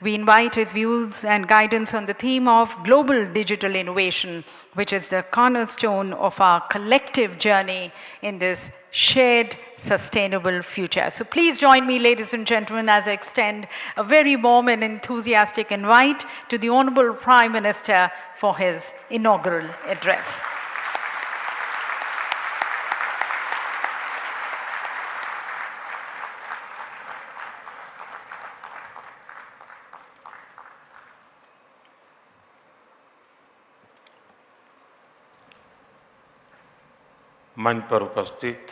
We invite his views and guidance on the theme of global digital innovation, which is the cornerstone of our collective journey in this shared sustainable future. So please join me, ladies and gentlemen, as I extend a very warm and enthusiastic invite to the Honorable Prime Minister for his inaugural address. मंच पर उपस्थित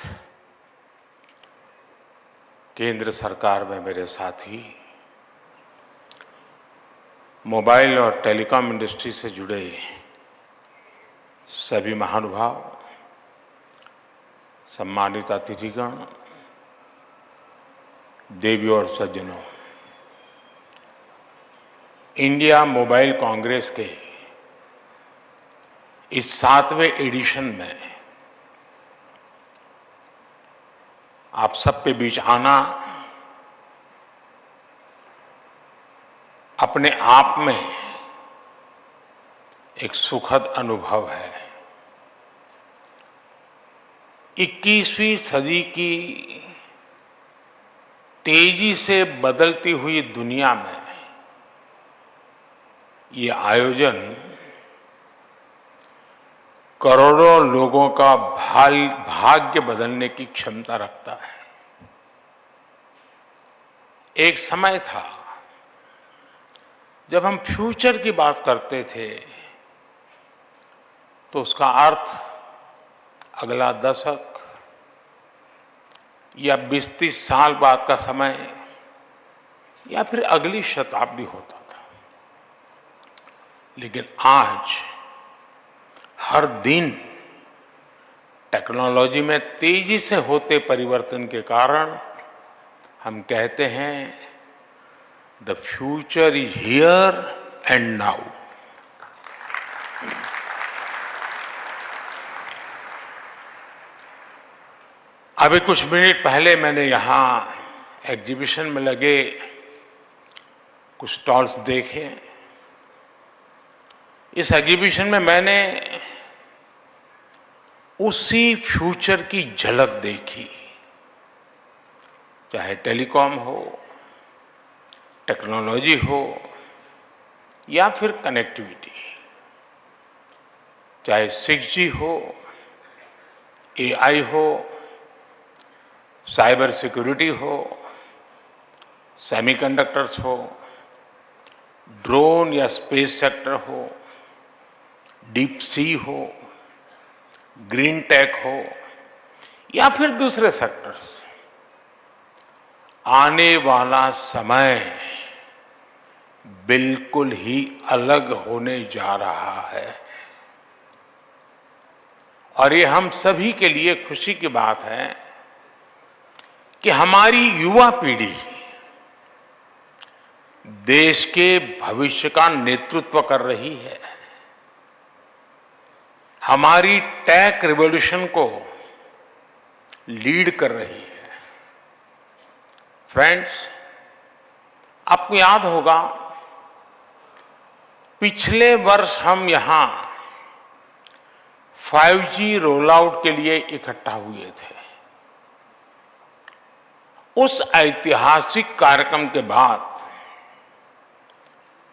केंद्र सरकार में मेरे साथी, mobile और telecom industry से जुड़े सभी महानुभाव, सम्मानित अतिथिगण, देवियों और सज्जनों, इंडिया मोबाइल कांग्रेस के इस 7वें एडिशन में आप सबके बीच आना अपने आप में एक सुखद अनुभव है। 21वीं सदी की तेजी से बदलती हुई दुनिया में ये आयोजन करोड़ों लोगों का भाग्य बदलने की क्षमता रखता है। एक समय था जब हम फ्यूचर की बात करते थे तो उसका अर्थ अगला दशक या 20-30 साल बाद का समय या फिर अगली शताब्दी होता था। लेकिन आज हर दिन टेक्नोलॉजी में तेजी से होते परिवर्तन के कारण हम कहते हैं the future is here and now. अभी कुछ मिनट पहले मैंने यहाँ एग्जीबिशन में लगे कुछ स्टॉल्स देखे। इस एग्जीबिशन में मैंने उसी फ्यूचर की झलक देखी, चाहे टेलीकॉम हो, टेक्नोलॉजी हो या फिर कनेक्टिविटी, चाहे 6G हो, AI हो, साइबर सिक्योरिटी हो, सेमीकंडक्टर्स हो, ड्रोन या स्पेस सेक्टर हो, डीप सी हो, ग्रीन टेक हो या फिर दूसरे सेक्टर्स। आने वाला समय बिल्कुल ही अलग होने जा रहा है और ये हम सभी के लिए खुशी की बात है कि हमारी युवा पीढ़ी देश के भविष्य का नेतृत्व कर रही है, हमारी टेक रिवॉल्यूशन को लीड कर रही है। फ्रेंड्स, आपको याद होगा पिछले वर्ष हम यहां 5G रोल आउट के लिए इकट्ठा हुए थे। उस ऐतिहासिक कार्यक्रम के बाद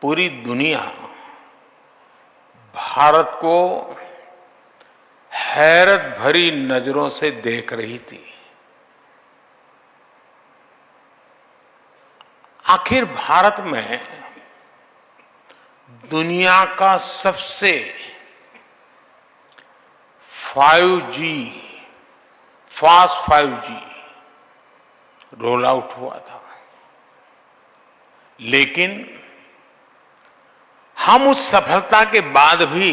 पूरी दुनिया भारत को हैरत भरी नजरों से देख रही थी। आखिर भारत में दुनिया का सबसे फास्ट 5G रोल आउट हुआ था, लेकिन हम उस सफलता के बाद भी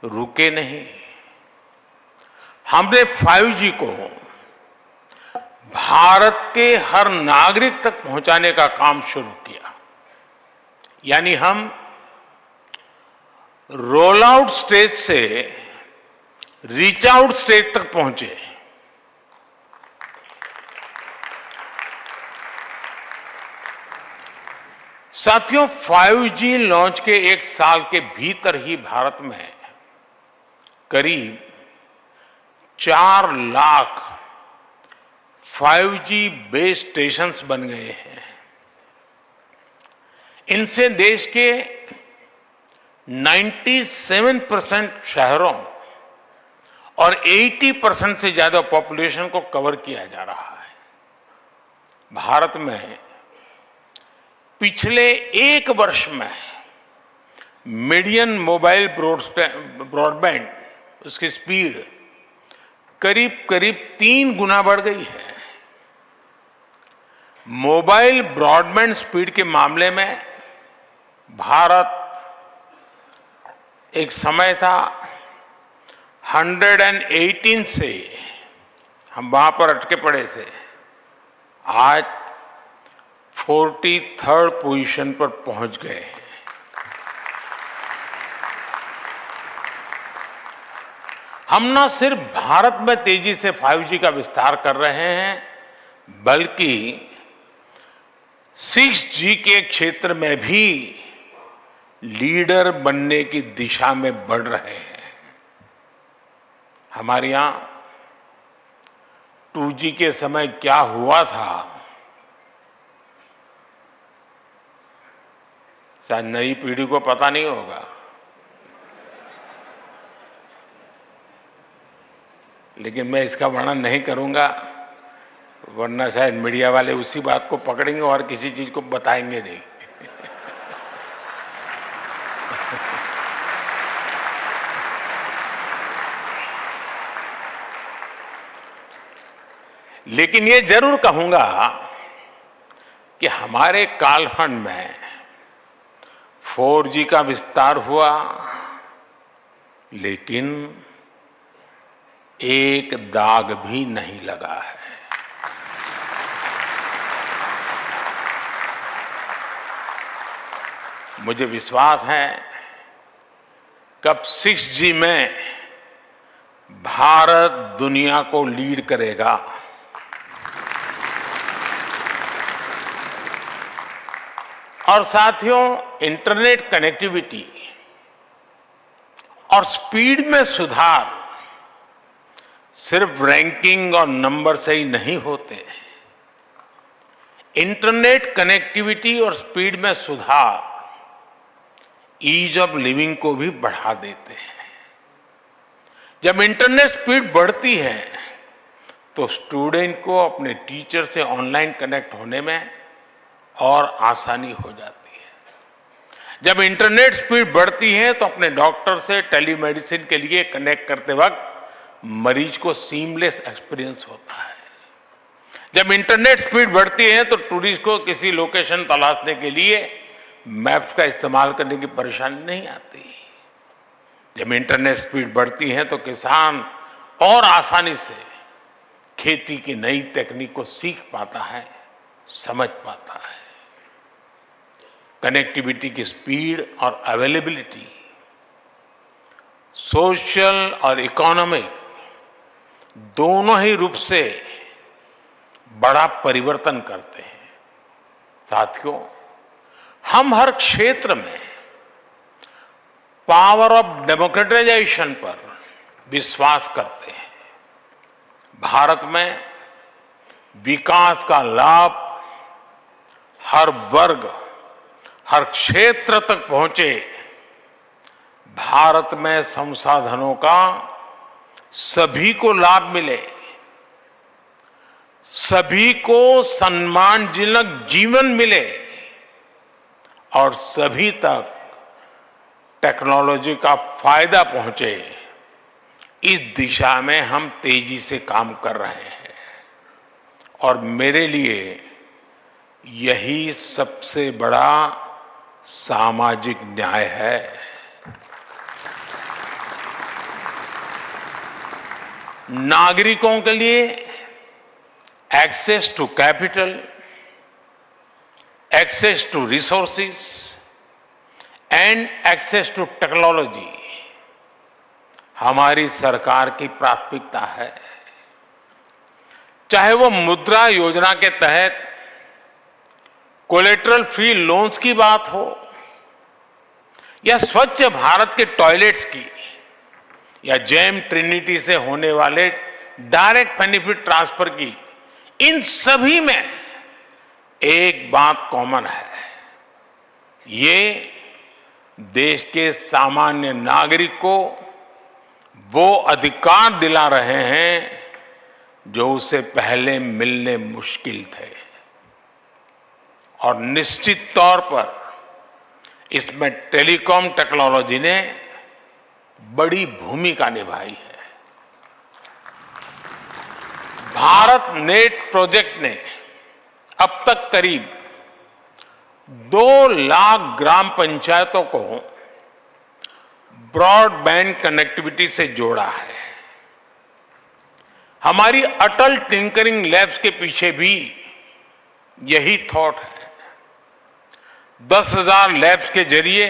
रुके नहीं। हमने 5G को भारत के हर नागरिक तक पहुंचाने का काम शुरू किया। यानी हम रोल आउट स्टेज से रीच आउट स्टेज तक पहुंचे। साथियों, 5G लॉन्च के एक साल के भीतर ही भारत में करीब 4 लाख 5G बेस स्टेशंस बन गए हैं। इनसे देश के 97% शहरों और 80% से ज्यादा पॉपुलेशन को कवर किया जा रहा है। भारत में पिछले एक वर्ष में मीडियन मोबाइल ब्रॉडबैंड उसकी स्पीड करीब करीब 3 गुना बढ़ गई है। मोबाइल ब्रॉडबैंड स्पीड के मामले में भारत एक समय था 118 से हम वहां पर अटके पड़े थे, आज 43rd पोजीशन पर पहुंच गए हैं। हम न सिर्फ भारत में तेजी से 5G का विस्तार कर रहे हैं, बल्कि 6G के क्षेत्र में भी लीडर बनने की दिशा में बढ़ रहे हैं। हमारे यहां 2G के समय क्या हुआ था, शायद नई पीढ़ी को पता नहीं होगा, लेकिन मैं इसका वर्णन नहीं करूंगा, वरना शायद मीडिया वाले उसी बात को पकड़ेंगे और किसी चीज को बताएंगे नहीं। लेकिन ये जरूर कहूंगा कि हमारे कालखंड में 4G का विस्तार हुआ, लेकिन एक दाग भी नहीं लगा है। मुझे विश्वास है कब 6G में भारत दुनिया को लीड करेगा। और साथियों, इंटरनेट कनेक्टिविटी और स्पीड में सुधार सिर्फ रैंकिंग और नंबर से ही नहीं होते। इंटरनेट कनेक्टिविटी और स्पीड में सुधार ईज ऑफ लिविंग को भी बढ़ा देते हैं। जब इंटरनेट स्पीड बढ़ती है तो स्टूडेंट को अपने टीचर से ऑनलाइन कनेक्ट होने में और आसानी हो जाती है। जब इंटरनेट स्पीड बढ़ती है तो अपने डॉक्टर से टेलीमेडिसिन के लिए कनेक्ट करते वक्त मरीज को सीमलेस एक्सपीरियंस होता है। जब इंटरनेट स्पीड बढ़ती है तो टूरिस्ट को किसी लोकेशन तलाशने के लिए मैप्स का इस्तेमाल करने की परेशानी नहीं आती। जब इंटरनेट स्पीड बढ़ती है तो किसान और आसानी से खेती की नई तकनीक को सीख पाता है, समझ पाता है। कनेक्टिविटी की स्पीड और अवेलेबिलिटी सोशल और इकोनॉमिक दोनों ही रूप से बड़ा परिवर्तन करते हैं। साथियों, हम हर क्षेत्र में पावर ऑफ डेमोक्रेटाइजेशन पर विश्वास करते हैं। भारत में विकास का लाभ हर वर्ग, हर क्षेत्र तक पहुंचे। भारत में संसाधनों का सभी को लाभ मिले, सभी को सम्मानजनक जीवन मिले और सभी तक टेक्नोलॉजी का फायदा पहुंचे। इस दिशा में हम तेजी से काम कर रहे हैं और मेरे लिए यही सबसे बड़ा सामाजिक न्याय है। नागरिकों के लिए access to capital, access to resources and access to technology हमारी सरकार की प्राथमिकता है। चाहे वो मुद्रा योजना के तहत कोलेटरल फ्री लोन्स की बात हो या स्वच्छ भारत के टॉयलेट्स की या जेम ट्रिनिटी से होने वाले डायरेक्ट बेनिफिट ट्रांसफर की, इन सभी में एक बात कॉमन है। ये देश के सामान्य नागरिक को वो अधिकार दिला रहे हैं जो उसे पहले मिलने मुश्किल थे। और निश्चित तौर पर इसमें टेलीकॉम टेक्नोलॉजी ने बड़ी भूमिका निभाई है। भारत नेट प्रोजेक्ट ने अब तक करीब 2 लाख ग्राम पंचायतों को ब्रॉडबैंड कनेक्टिविटी से जोड़ा है। हमारी अटल टिंकरिंग लैब्स के पीछे भी यही थॉट है। 10,000 लैब्स के जरिए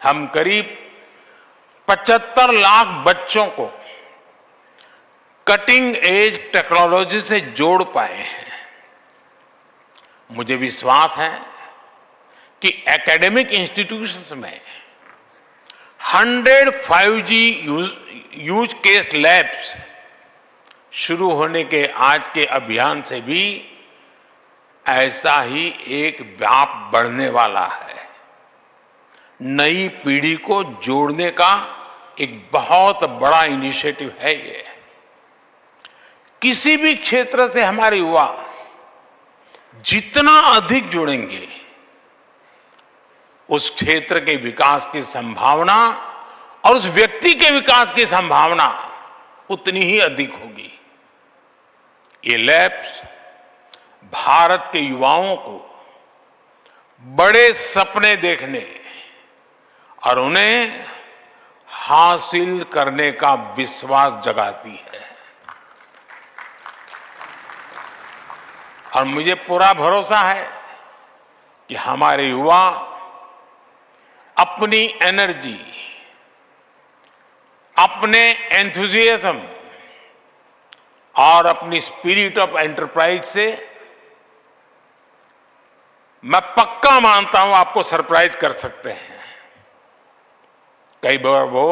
हम करीब 75 लाख बच्चों को कटिंग एज टेक्नोलॉजी से जोड़ पाए हैं। मुझे विश्वास है कि एकेडमिक इंस्टीट्यूशंस में 100 5G यूज केस लैब्स शुरू होने के आज के अभियान से भी ऐसा ही एक व्याप बढ़ने वाला है। नई पीढ़ी को जोड़ने का एक बहुत बड़ा इनिशिएटिव है ये। किसी भी क्षेत्र से हमारे युवा जितना अधिक जुड़ेंगे, उस क्षेत्र के विकास की संभावना और उस व्यक्ति के विकास की संभावना उतनी ही अधिक होगी। ये लैब्स भारत के युवाओं को बड़े सपने देखने और उन्हें हासिल करने का विश्वास जगाती है। और मुझे पूरा भरोसा है कि हमारे युवा अपनी एनर्जी, अपने एंथुजियाज्म और अपनी स्पिरिट ऑफ एंटरप्राइज से मैं पक्का मानता हूं आपको सरप्राइज कर सकते हैं। कई बार वो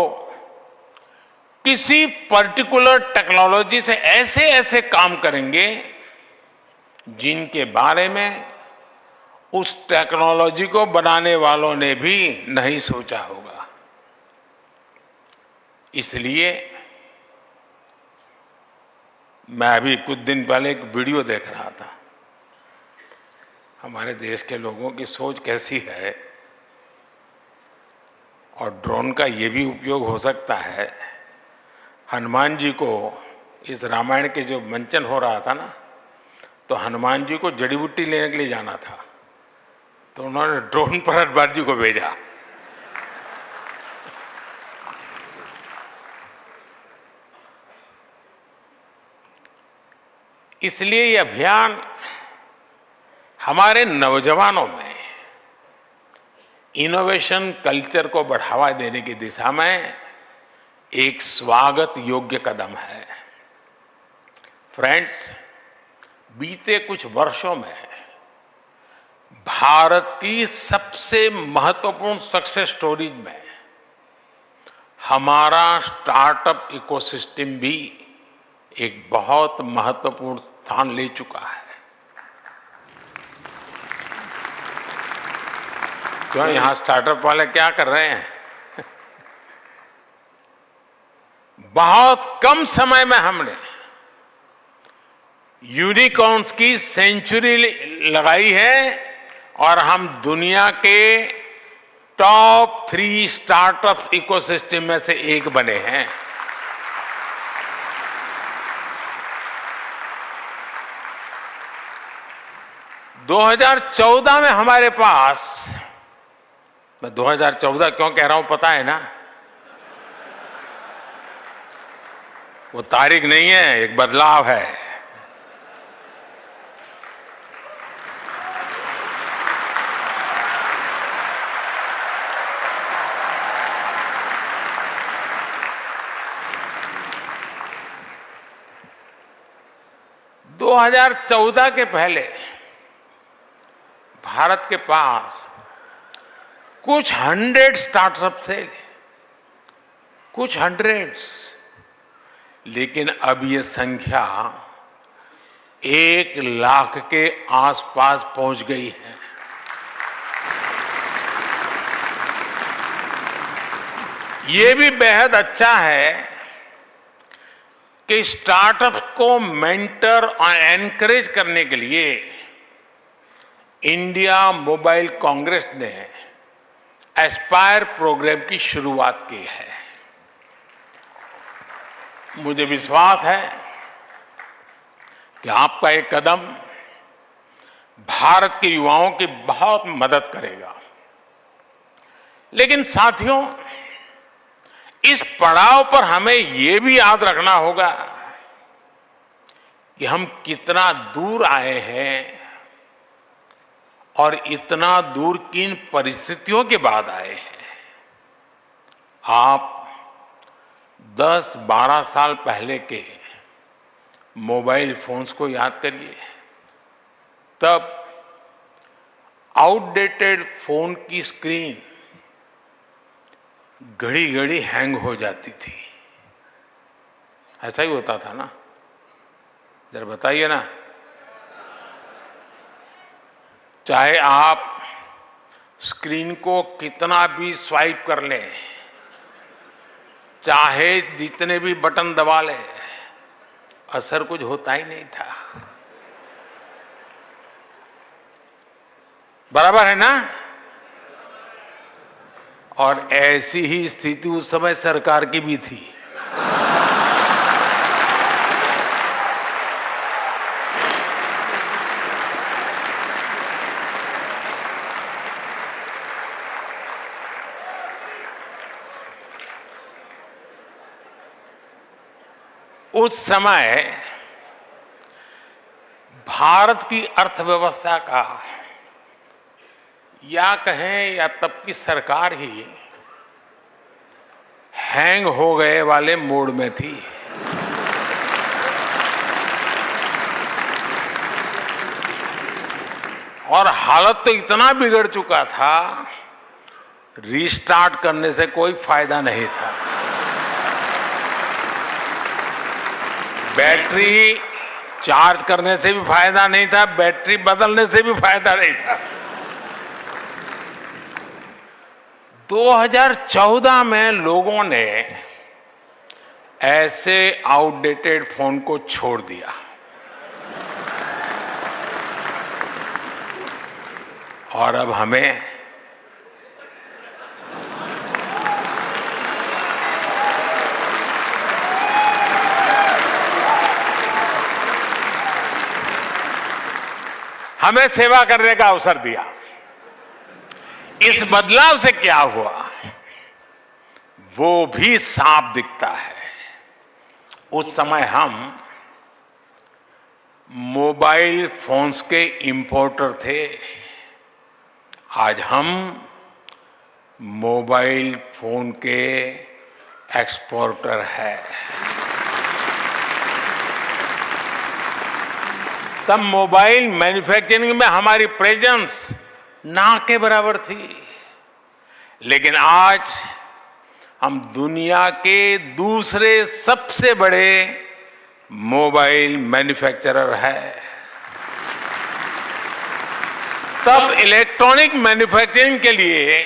किसी पर्टिकुलर टेक्नोलॉजी से ऐसे ऐसे काम करेंगे जिनके बारे में उस टेक्नोलॉजी को बनाने वालों ने भी नहीं सोचा होगा। इसलिए मैं अभी कुछ दिन पहले एक वीडियो देख रहा था। हमारे देश के लोगों की सोच कैसी है, और ड्रोन का ये भी उपयोग हो सकता है। हनुमान जी को इस रामायण के जो मंचन हो रहा था ना, तो हनुमान जी को जड़ी बूटी लेने के लिए जाना था, तो उन्होंने ड्रोन पर हनुमान जी को भेजा। इसलिए ये अभियान हमारे नौजवानों में इनोवेशन कल्चर को बढ़ावा देने की दिशा में एक स्वागत योग्य कदम है। फ्रेंड्स, बीते कुछ वर्षों में भारत की सबसे महत्वपूर्ण सक्सेस स्टोरीज में हमारा स्टार्टअप इकोसिस्टम भी एक बहुत महत्वपूर्ण स्थान ले चुका है। क्यों यहां स्टार्टअप वाले क्या कर रहे हैं? बहुत कम समय में हमने यूनिकॉर्न्स की सेंचुरी लगाई है और हम दुनिया के टॉप 3 स्टार्टअप इकोसिस्टम में से एक बने हैं। – 2014 में हमारे पास, मैं 2014 क्यों कह रहा हूं पता है ना? वो तारीख नहीं है, एक बदलाव है। (2014) के पहले भारत के पास कुछ 100 स्टार्टअप थे, कुछ हंड्रेड्स, लेकिन अब ये संख्या 1 लाख के आसपास पहुंच गई है। ये भी बेहद अच्छा है कि स्टार्टअप्स को मेंटर और एनकरेज करने के लिए इंडिया मोबाइल कांग्रेस ने एस्पायर प्रोग्राम की शुरुआत की है। मुझे विश्वास है कि आपका एक कदम भारत के युवाओं की बहुत मदद करेगा। लेकिन साथियों, इस पड़ाव पर हमें यह भी याद रखना होगा कि हम कितना दूर आए हैं और इतना दूर किन परिस्थितियों के बाद आए हैं। आप 10-12 साल पहले के मोबाइल फोन्स को याद करिए। तब आउटडेटेड फोन की स्क्रीन घड़ी घड़ी हैंग हो जाती थी। ऐसा ही होता था ना? जरा बताइए ना। चाहे आप स्क्रीन को कितना भी स्वाइप कर लें, चाहे जितने भी बटन दबा लें, असर कुछ होता ही नहीं था। बराबर है ना? और ऐसी ही स्थिति उस समय सरकार की भी थी। उस समय भारत की अर्थव्यवस्था का, या कहें या तब की सरकार ही हैंग हो गए वाले मोड में थी। और हालत तो इतना बिगड़ चुका था, रीस्टार्ट करने से कोई फायदा नहीं था। बैटरी चार्ज करने से भी फायदा नहीं था, बैटरी बदलने से भी फायदा नहीं था। 2014 में लोगों ने ऐसे आउटडेटेड फोन को छोड़ दिया और अब हमें सेवा करने का अवसर दिया। इस बदलाव से क्या हुआ वो भी साफ दिखता है। उस समय हम मोबाइल फोन्स के इंपोर्टर थे, आज हम मोबाइल फोन के एक्सपोर्टर है। तब मोबाइल मैन्युफैक्चरिंग में हमारी प्रेजेंस ना के बराबर थी, लेकिन आज हम दुनिया के दूसरे सबसे बड़े मोबाइल मैन्युफैक्चरर है। तब इलेक्ट्रॉनिक मैन्युफैक्चरिंग के लिए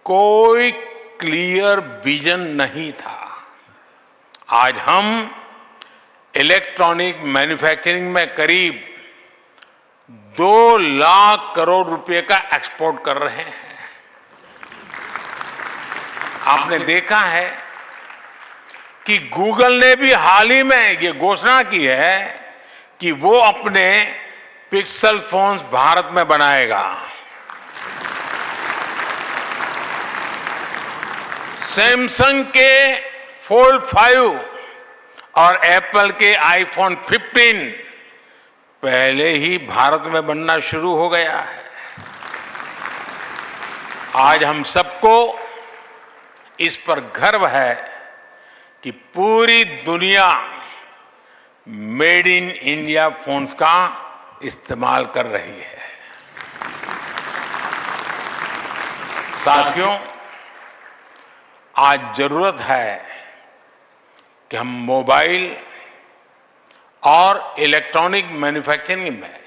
कोई क्लियर विजन नहीं था। आज हम इलेक्ट्रॉनिक मैन्युफैक्चरिंग में करीब 2 लाख करोड़ रुपए का एक्सपोर्ट कर रहे हैं। आपने देखा है कि गूगल ने भी हाल ही में ये घोषणा की है कि वो अपने पिक्सल फोन्स भारत में बनाएगा। सैमसंग के फोल्ड 5 और एप्पल के आईफोन 15 पहले ही भारत में बनना शुरू हो गया है। आज हम सबको इस पर गर्व है कि पूरी दुनिया मेड इन इंडिया फोन्स का इस्तेमाल कर रही है। साथियों, आज जरूरत है कि हम मोबाइल और इलेक्ट्रॉनिक मैन्युफैक्चरिंग में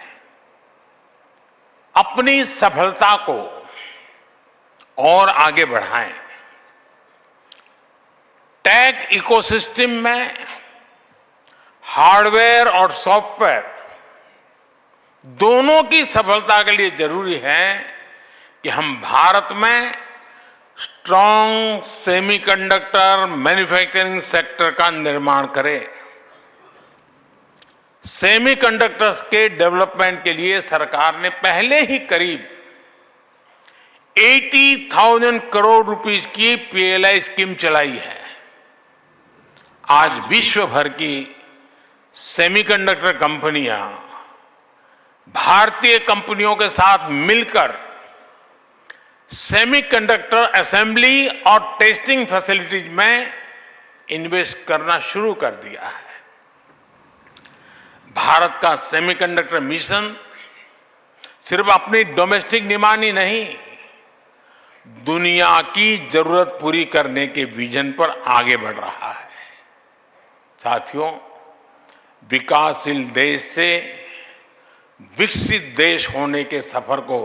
अपनी सफलता को और आगे बढ़ाएं। टेक इकोसिस्टम में हार्डवेयर और सॉफ्टवेयर दोनों की सफलता के लिए जरूरी है कि हम भारत में स्ट्रांग सेमीकंडक्टर मैन्युफैक्चरिंग सेक्टर का निर्माण करें। सेमीकंडक्टर्स के डेवलपमेंट के लिए सरकार ने पहले ही करीब 80,000 करोड़ रुपीस की पीएलआई स्कीम चलाई है। आज विश्व भर की सेमीकंडक्टर कंपनियां भारतीय कंपनियों के साथ मिलकर सेमीकंडक्टर असेंबली और टेस्टिंग फैसिलिटीज में इन्वेस्ट करना शुरू कर दिया है। भारत का सेमीकंडक्टर मिशन सिर्फ अपनी डोमेस्टिक डिमांड ही नहीं, दुनिया की जरूरत पूरी करने के विजन पर आगे बढ़ रहा है। साथियों, विकासशील देश से विकसित देश होने के सफर को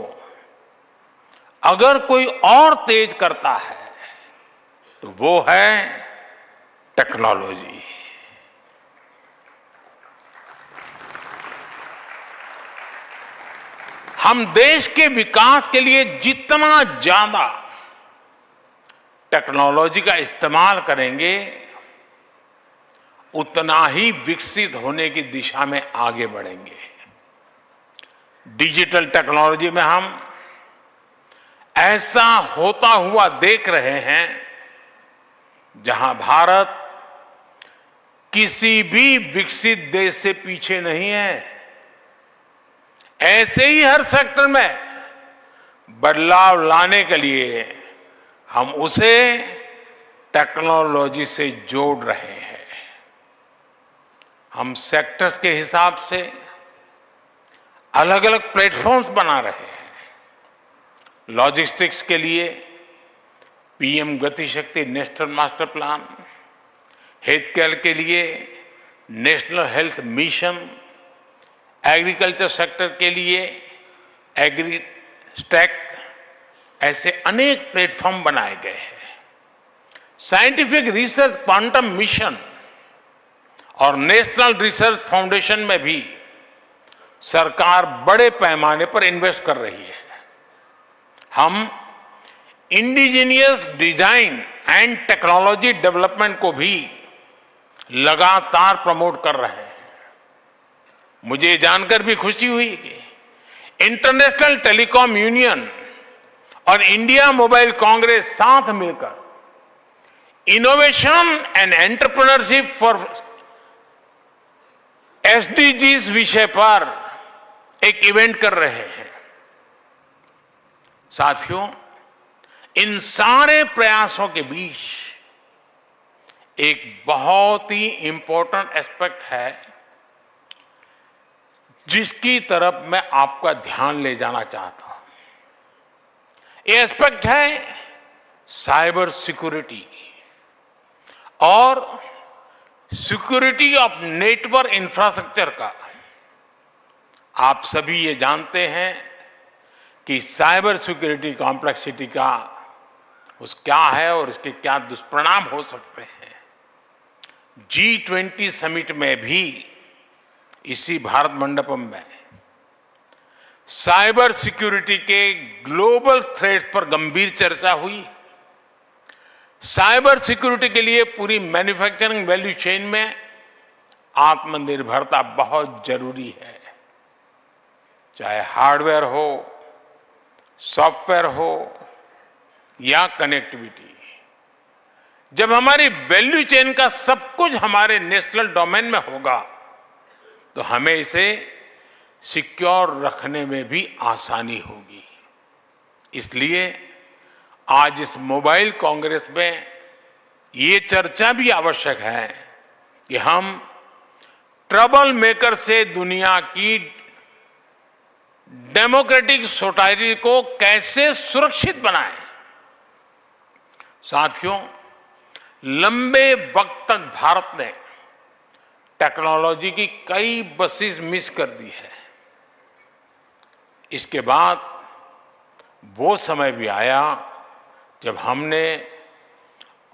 अगर कोई और तेज करता है तो वो है टेक्नोलॉजी। हम देश के विकास के लिए जितना ज्यादा टेक्नोलॉजी का इस्तेमाल करेंगे, उतना ही विकसित होने की दिशा में आगे बढ़ेंगे। डिजिटल टेक्नोलॉजी में हम ऐसा होता हुआ देख रहे हैं जहां भारत किसी भी विकसित देश से पीछे नहीं है। ऐसे ही हर सेक्टर में बदलाव लाने के लिए हम उसे टेक्नोलॉजी से जोड़ रहे हैं। हम सेक्टर्स के हिसाब से अलग अलग प्लेटफॉर्म्स बना रहे हैं। लॉजिस्टिक्स के लिए पीएम गति शक्ति national master plan, health care के लिए national health mission, agriculture sector के लिए एग्री स्टैक, ऐसे अनेक प्लेटफॉर्म बनाए गए हैं। साइंटिफिक रिसर्च क्वांटम मिशन और नेशनल रिसर्च फाउंडेशन में भी सरकार बड़े पैमाने पर इन्वेस्ट कर रही है। हम indigenous design and technology development को भी लगातार प्रमोट कर रहे हैं। मुझे जानकर भी खुशी हुई कि इंटरनेशनल टेलीकॉम यूनियन और इंडिया मोबाइल कांग्रेस साथ मिलकर innovation and entrepreneurship for SDGs विषय पर एक इवेंट कर रहे हैं। साथियों, इन सारे प्रयासों के बीच एक बहुत ही इंपॉर्टेंट एस्पेक्ट है जिसकी तरफ मैं आपका ध्यान ले जाना चाहता हूं। ये एस्पेक्ट है साइबर सिक्योरिटी और सिक्योरिटी ऑफ नेटवर्क इंफ्रास्ट्रक्चर का। आप सभी ये जानते हैं कि साइबर सिक्योरिटी कॉम्प्लेक्सिटी का उस क्या है और इसके क्या दुष्परिणाम हो सकते हैं। G20 समिट में भी इसी भारत मंडपम में साइबर सिक्योरिटी के ग्लोबल थ्रेट्स पर गंभीर चर्चा हुई। साइबर सिक्योरिटी के लिए पूरी मैन्युफैक्चरिंग वैल्यू चेन में आत्मनिर्भरता बहुत जरूरी है, चाहे हार्डवेयर हो, सॉफ्टवेयर हो या कनेक्टिविटी। जब हमारी वैल्यू चेन का सब कुछ हमारे नेशनल डोमेन में होगा तो हमें इसे सिक्योर रखने में भी आसानी होगी। इसलिए आज इस मोबाइल कांग्रेस में ये चर्चा भी आवश्यक है कि हम ट्रबल मेकर से दुनिया की डेमोक्रेटिक सोसाइटी को कैसे सुरक्षित बनाएं। साथियों, लंबे वक्त तक भारत ने टेक्नोलॉजी की कई बसेस मिस कर दी है। इसके बाद वो समय भी आया जब हमने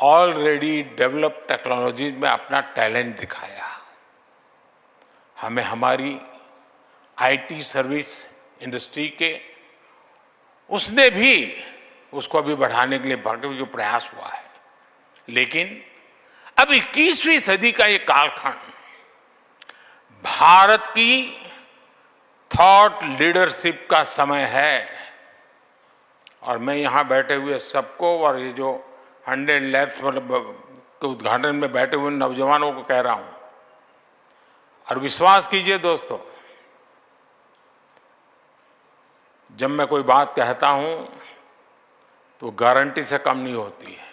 ऑलरेडी डेवलप्ड टेक्नोलॉजी में अपना टैलेंट दिखाया। हमें हमारी आईटी सर्विस इंडस्ट्री के उसने भी उसको अभी बढ़ाने के लिए बाकी जो प्रयास हुआ है, लेकिन अब 21वीं सदी का ये कालखंड भारत की थॉट लीडरशिप का समय है। और मैं यहां बैठे हुए सबको और ये जो 100 लैब्स के उद्घाटन में बैठे हुए नौजवानों को कह रहा हूं, और विश्वास कीजिए दोस्तों, जब मैं कोई बात कहता हूं तो गारंटी से कम नहीं होती है।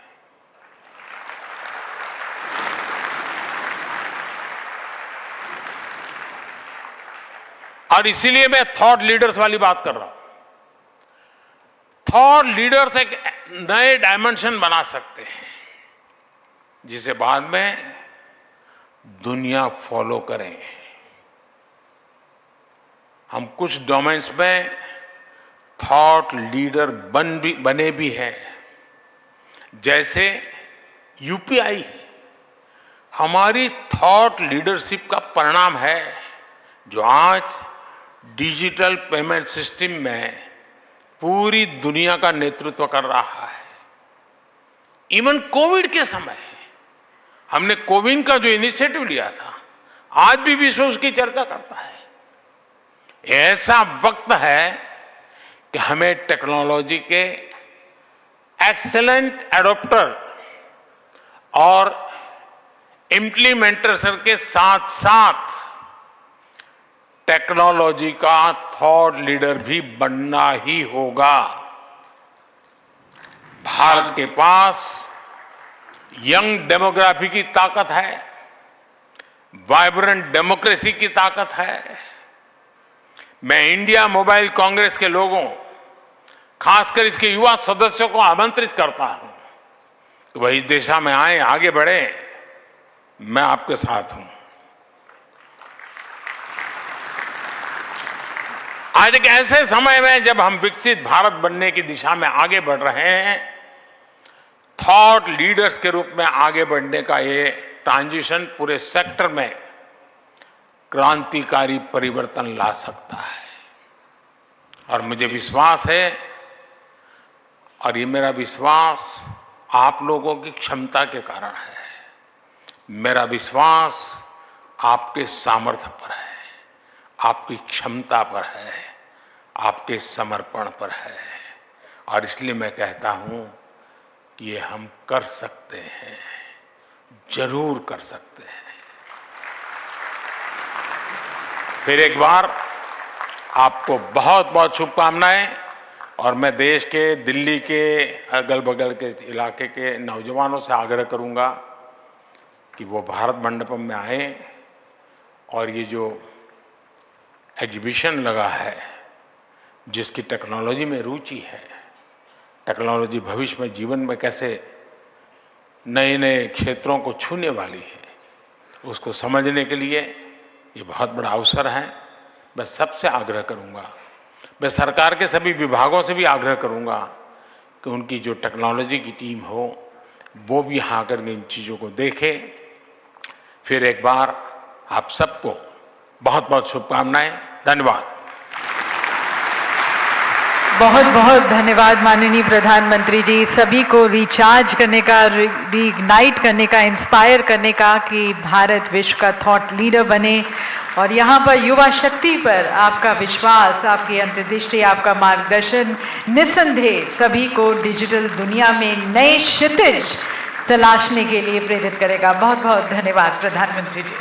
और इसीलिए मैं थॉट लीडर्स वाली बात कर रहा हूं। थॉट लीडर्स एक नए डायमेंशन बना सकते हैं जिसे बाद में दुनिया फॉलो करे। हम कुछ डोमेन्स में थॉट लीडर बने भी हैं, जैसे यूपीआई हमारी थॉट लीडरशिप का परिणाम है, जो आज डिजिटल पेमेंट सिस्टम में पूरी दुनिया का नेतृत्व कर रहा है। इवन कोविड के समय हमने कोविन का जो इनिशिएटिव लिया था, आज भी विश्व उसकी चर्चा करता है। ऐसा वक्त है कि हमें टेक्नोलॉजी के एक्सेलेंट एडॉप्टर और इम्प्लीमेंटर्स के साथ साथ टेक्नोलॉजी का थॉट लीडर भी बनना ही होगा। भारत के पास यंग डेमोग्राफी की ताकत है, वाइब्रेंट डेमोक्रेसी की ताकत है। मैं इंडिया मोबाइल कांग्रेस के लोगों, खासकर इसके युवा सदस्यों को आमंत्रित करता हूं कि वह इस दिशा में आए, आगे बढ़े। मैं आपके साथ हूं। आज एक ऐसे समय में जब हम विकसित भारत बनने की दिशा में आगे बढ़ रहे हैं, थॉट लीडर्स के रूप में आगे बढ़ने का ये ट्रांजिशन पूरे सेक्टर में क्रांतिकारी परिवर्तन ला सकता है। और मुझे विश्वास है, और ये मेरा विश्वास आप लोगों की क्षमता के कारण है। मेरा विश्वास आपके सामर्थ्य पर है, आपकी क्षमता पर है, आपके समर्पण पर है। और इसलिए मैं कहता हूं कि ये हम कर सकते हैं, जरूर कर सकते हैं। फिर एक बार आपको बहुत बहुत शुभकामनाएं। और मैं देश के, दिल्ली के, अगल बगल के इलाके के नौजवानों से आग्रह करूंगा कि वो भारत मंडपम में आए और ये जो एग्जीबिशन लगा है, जिसकी टेक्नोलॉजी में रुचि है, टेक्नोलॉजी भविष्य में जीवन में कैसे नए नए क्षेत्रों को छूने वाली है, उसको समझने के लिए ये बहुत बड़ा अवसर है। मैं सबसे आग्रह करूंगा, मैं सरकार के सभी विभागों से भी आग्रह करूंगा कि उनकी जो टेक्नोलॉजी की टीम हो वो भी यहाँ आकर इन चीज़ों को देखे। फिर एक बार आप सबको बहुत बहुत शुभकामनाएं। धन्यवाद। बहुत बहुत धन्यवाद माननीय प्रधानमंत्री जी, सभी को रिचार्ज करने का, रीइग्नाइट करने का, इंस्पायर करने का कि भारत विश्व का थॉट लीडर बने। और यहाँ पर युवा शक्ति पर आपका विश्वास, आपकी अंतर्दृष्टि, आपका मार्गदर्शन निस्संदेह सभी को डिजिटल दुनिया में नए क्षितिज तलाशने के लिए प्रेरित करेगा। बहुत बहुत धन्यवाद प्रधानमंत्री जी।